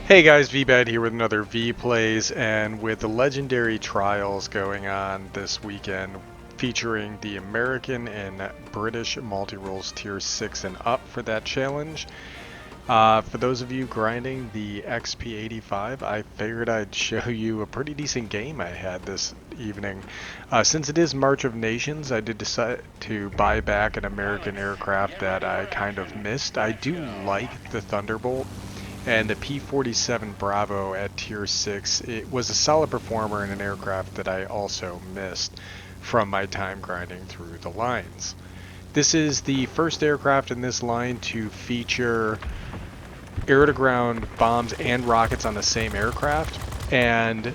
Hey guys, Veebat here with another V Plays, and with the legendary trials going on this weekend featuring the American and British multi-roles tier 6 and up for that challenge. For those of you grinding the XP85, I figured I'd show you a pretty decent game I had this evening. Since it is March of Nations, I did decide to buy back an American aircraft that I kind of missed. I do like the Thunderbolt. And the P-47 Bravo at tier 6, it was a solid performer in an aircraft that I also missed from my time grinding through the lines. This is the first aircraft in this line to feature air-to-ground bombs and rockets on the same aircraft, and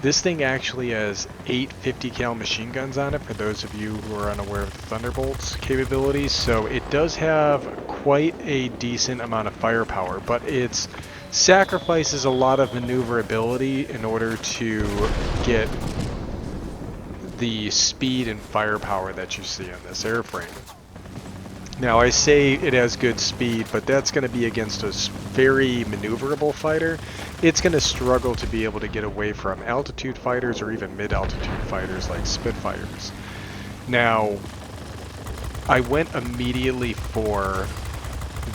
this thing actually has 8 50 cal machine guns on it for those of you who are unaware of the Thunderbolt's capabilities. So it does have quite a decent amount of firepower, but it sacrifices a lot of maneuverability in order to get the speed and firepower that you see on this airframe. Now I say it has good speed, but that's going to be against a very maneuverable fighter. It's going to struggle to be able to get away from altitude fighters or even mid-altitude fighters like Spitfires. Now, I went immediately for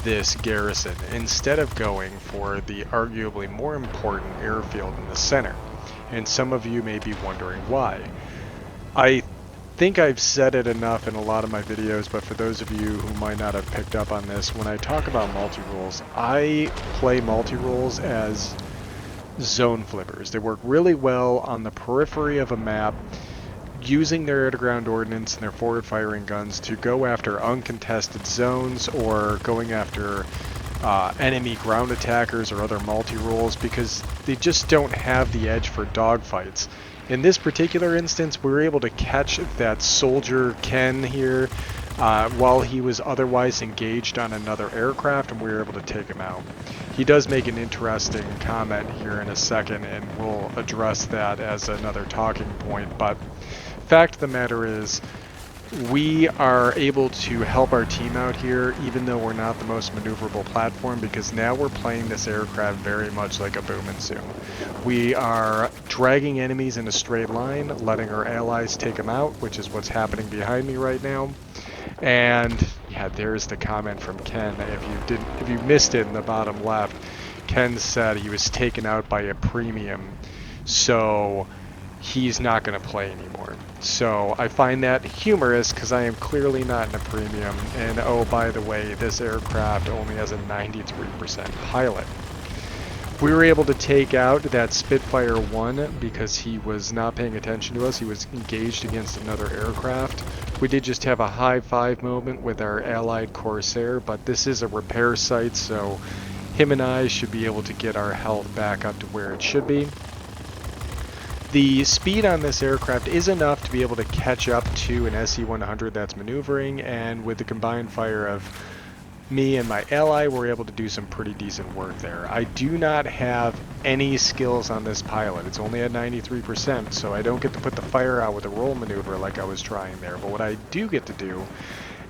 this garrison instead of going for the arguably more important airfield in the center. And some of you may be wondering why. I think I've said it enough in a lot of my videos, but for those of you who might not have picked up on this, when I talk about multi-roles, I play multi-roles as zone flippers. They work really well on the periphery of a map, using their air-to-ground ordnance and their forward-firing guns to go after uncontested zones or going after enemy ground attackers or other multi-roles, because they just don't have the edge for dogfights. In this particular instance, we were able to catch that soldier Ken here while he was otherwise engaged on another aircraft, and we were able to take him out. He does make an interesting comment here in a second, and we'll address that as another talking point, but fact of the matter is, we are able to help our team out here even though we're not the most maneuverable platform, because now we're playing this aircraft very much like a boom and zoom. We are dragging enemies in a straight line, letting our allies take them out, which is what's happening behind me right now. And yeah, there's the comment from Ken. If you missed it in the bottom left, Ken said he was taken out by a premium, so he's not going to play anymore. So I find that humorous because I am clearly not in a premium, and oh, by the way, this aircraft only has a 93% pilot. We were able to take out that Spitfire 1 because he was not paying attention to us. He was engaged against another aircraft. We did just have a high five moment with our allied Corsair, but this is a repair site, so him and I should be able to get our health back up to where it should be. The speed on this aircraft is enough to be able to catch up to an SE-100 that's maneuvering, and with the combined fire of me and my ally, we're able to do some pretty decent work there. I do not have any skills on this pilot. It's only at 93%, so I don't get to put the fire out with a roll maneuver like I was trying there. But what I do get to do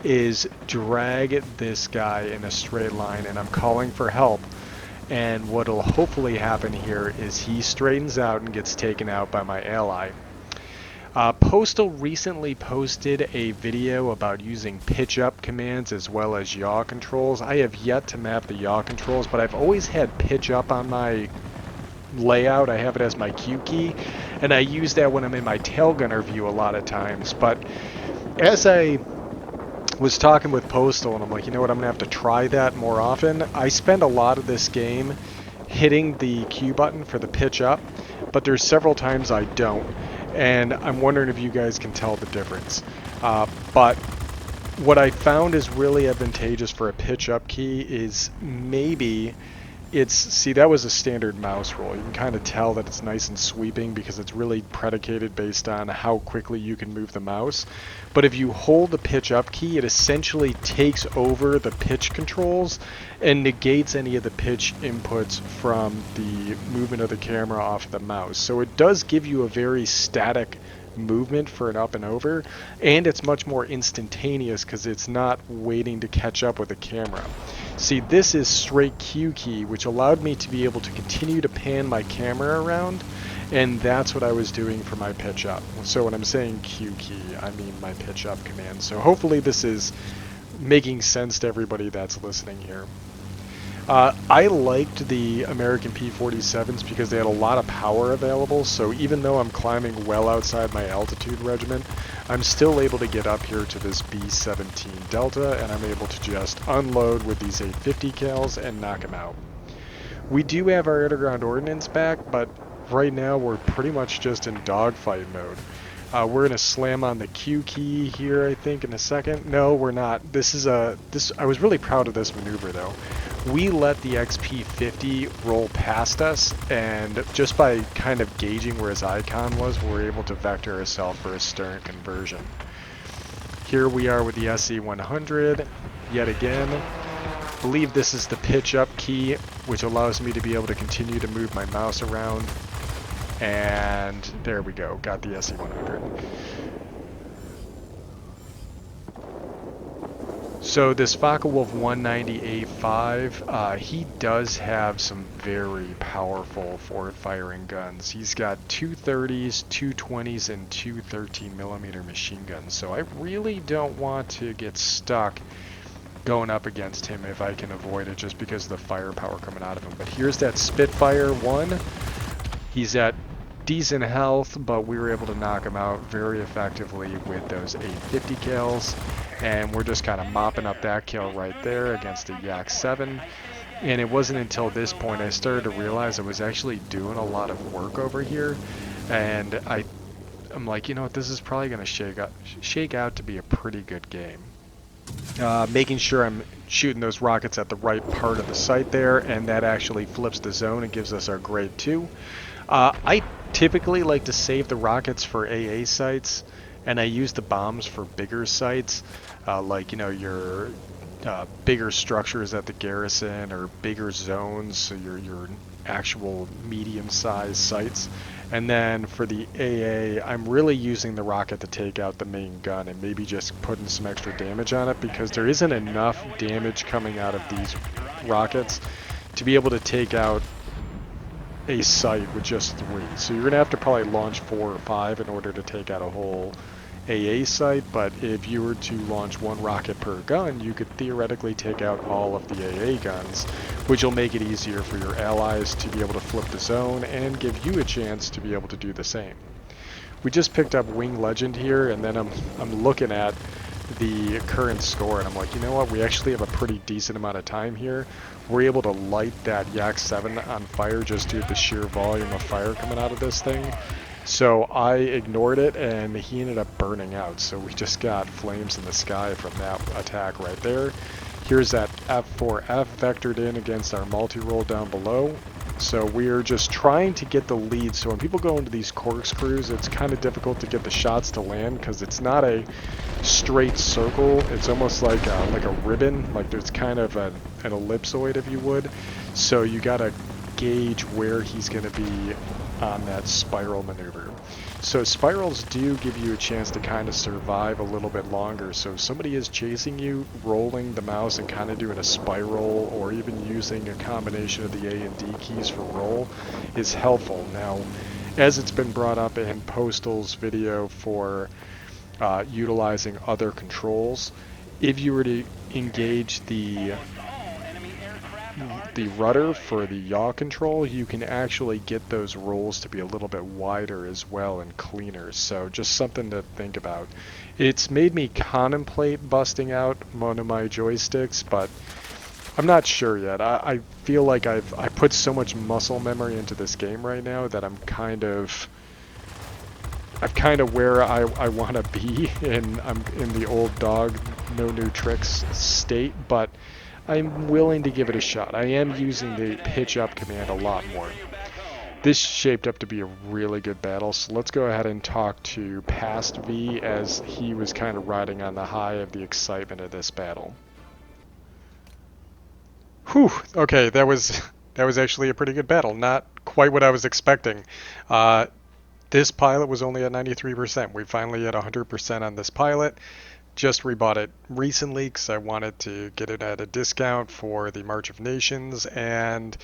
is drag this guy in a straight line, and I'm calling for help. And what'll hopefully happen here is he straightens out and gets taken out by my ally. Postal recently posted a video about using pitch up commands as well as yaw controls. I have yet to map the yaw controls, but I've always had pitch up on my layout. I have it as my Q key, and I use that when I'm in my tail gunner view a lot of times. But as I was talking with Postal, and I'm like, you know what, I'm gonna have to try that more often. I spend a lot of this game hitting the Q button for the pitch up, but there's several times I don't, and I'm wondering if you guys can tell the difference. But what I found is really advantageous for a pitch up key is maybe see, that was a standard mouse roll. You can kind of tell that it's nice and sweeping because it's really predicated based on how quickly you can move the mouse. But if you hold the pitch up key, it essentially takes over the pitch controls and negates any of the pitch inputs from the movement of the camera off the mouse. So it does give you a very static movement for an up and over, and it's much more instantaneous because it's not waiting to catch up with the camera. See, this is straight Q key, which allowed me to be able to continue to pan my camera around, and that's what I was doing for my pitch up. So when I'm saying Q key, I mean my pitch up command. So hopefully this is making sense to everybody that's listening here. I liked the American P-47s because they had a lot of power available, so even though I'm climbing well outside my altitude regiment, I'm still able to get up here to this B-17 Delta, and I'm able to just unload with these 850 cals and knock them out. We do have our underground ordnance back, but right now we're pretty much just in dogfight mode. We're gonna slam on the Q key here, I think, in a second. No, we're not. I was really proud of this maneuver, though. We let the XP-50 roll past us, and just by kind of gauging where his icon was, we were able to vector ourselves for a stern conversion. Here we are with the SE-100, yet again. I believe this is the pitch up key, which allows me to be able to continue to move my mouse around. And there we go, got the SE-100. So this Focke-Wulf 190A5, he does have some very powerful forward-firing guns. He's got two 30s, two 20s, and two 13mm machine guns. So I really don't want to get stuck going up against him if I can avoid it, just because of the firepower coming out of him. But here's that Spitfire 1. He's at decent health, but we were able to knock him out very effectively with those 850 kills. And we're just kind of mopping up that kill right there against the Yak 7. And it wasn't until this point I started to realize I was actually doing a lot of work over here. And I'm like, you know what, this is probably going to shake out to be a pretty good game. Making sure I'm shooting those rockets at the right part of the site there, and that actually flips the zone and gives us our grade 2. I typically like to save the rockets for AA sites, and I use the bombs for bigger sites, like, you know, your bigger structures at the garrison or bigger zones, so your actual medium-sized sites. And then for the AA, I'm really using the rocket to take out the main gun and maybe just putting some extra damage on it, because there isn't enough damage coming out of these rockets to be able to take out a site with just 3. So you're going to have to probably launch 4 or 5 in order to take out a whole AA site, but if you were to launch 1 rocket per gun, you could theoretically take out all of the AA guns, which will make it easier for your allies to be able to flip the zone and give you a chance to be able to do the same. We just picked up Wing Legend here, and then I'm looking at the current score, and I'm like, you know what, we actually have a pretty decent amount of time here. We're able to light that Yak 7 on fire just due to the sheer volume of fire coming out of this thing. So I ignored it, and he ended up burning out. So we just got flames in the sky from that attack right there. Here's that F4F vectored in against our multi-roll down below. So we're just trying to get the lead. So when people go into these corkscrews, it's kind of difficult to get the shots to land because it's not a straight circle. It's almost like a ribbon. Like there's kind of an ellipsoid, if you would. So you got to gauge where he's going to be on that spiral maneuver. So spirals do give you a chance to kind of survive a little bit longer. So if somebody is chasing you, rolling the mouse and kind of doing a spiral, or even using a combination of the A and D keys for roll is helpful. Now, as it's been brought up in Postal's video for utilizing other controls, if you were to engage the rudder for the yaw control, you can actually get those rolls to be a little bit wider as well and cleaner. So just something to think about. It's made me contemplate busting out one of my joysticks, but I'm not sure yet. I feel like I put so much muscle memory into this game right now that I'm kind of where I want to be, and I'm in the old dog, no new tricks state, but I'm willing to give it a shot. I am using the pitch up command a lot more. This shaped up to be a really good battle, so let's go ahead and talk to Past V, as he was kind of riding on the high of the excitement of this battle. Whew, okay, that was actually a pretty good battle. Not quite what I was expecting. This pilot was only at 93%. We finally hit 100% on this pilot. Just rebought it recently because I wanted to get it at a discount for the March of Nations, and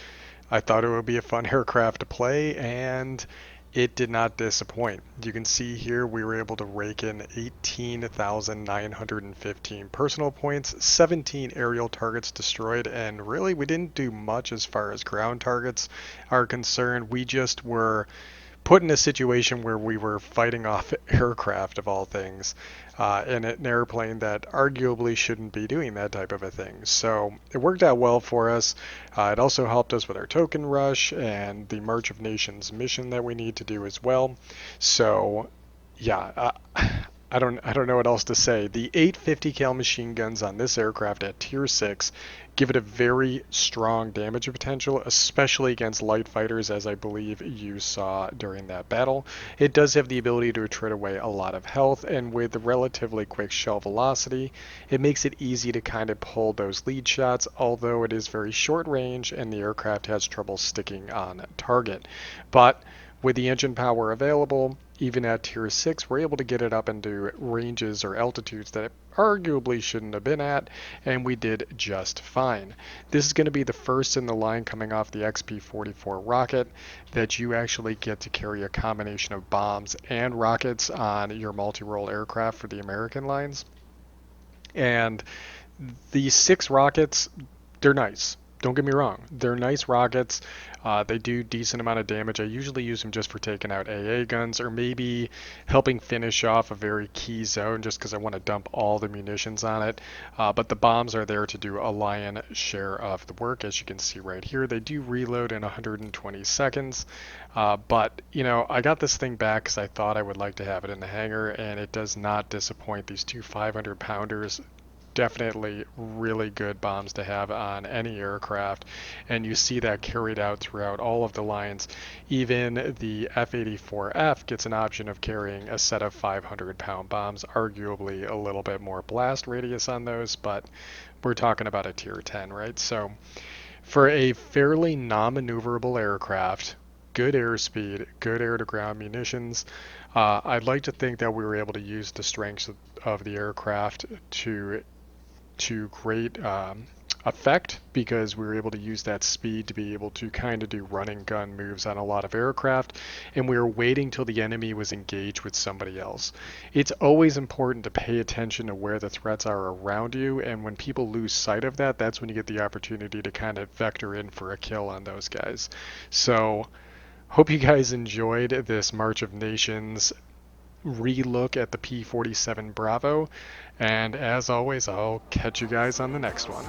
I thought it would be a fun aircraft to play, and it did not disappoint. You can see here we were able to rake in 18,915 personal points, 17 aerial targets destroyed, and really we didn't do much as far as ground targets are concerned. We just were put in a situation where we were fighting off aircraft of all things, in an airplane that arguably shouldn't be doing that type of a thing. So it worked out well for us. It also helped us with our token rush and the March of Nations mission that we need to do as well. So yeah, I don't know what else to say. The 850 cal machine guns on this aircraft at tier 6 give it a very strong damage potential, especially against light fighters, as I believe you saw during that battle. It does have the ability to attrit away a lot of health, and with the relatively quick shell velocity, it makes it easy to kind of pull those lead shots, although it is very short range and the aircraft has trouble sticking on target. But with the engine power available, even at tier 6, we're able to get it up into ranges or altitudes that it arguably shouldn't have been at, and we did just fine. This is going to be the first in the line coming off the XP-44 rocket that you actually get to carry a combination of bombs and rockets on your multi-role aircraft for the American lines. And these 6 rockets, they're nice. Don't get me wrong. They're nice rockets. They do decent amount of damage. I usually use them just for taking out AA guns or maybe helping finish off a very key zone just because I want to dump all the munitions on it. But the bombs are there to do a lion's share of the work. As you can see right here, they do reload in 120 seconds. But, you know, I got this thing back because I thought I would like to have it in the hangar, and it does not disappoint. These two 500-pounders, definitely really good bombs to have on any aircraft, and you see that carried out throughout all of the lines. Even the F-84F gets an option of carrying a set of 500-pound bombs, arguably a little bit more blast radius on those, but we're talking about a tier 10, right? So for a fairly non-maneuverable aircraft, good airspeed, good air-to-ground munitions, I'd like to think that we were able to use the strengths of the aircraft to great effect, because we were able to use that speed to be able to kind of do running gun moves on a lot of aircraft, and we were waiting till the enemy was engaged with somebody else. It's always important to pay attention to where the threats are around you, and when people lose sight of that, that's when you get the opportunity to kind of vector in for a kill on those guys. So hope you guys enjoyed this March of Nations relook at the P-47 Bravo, and as always, I'll catch you guys on the next one.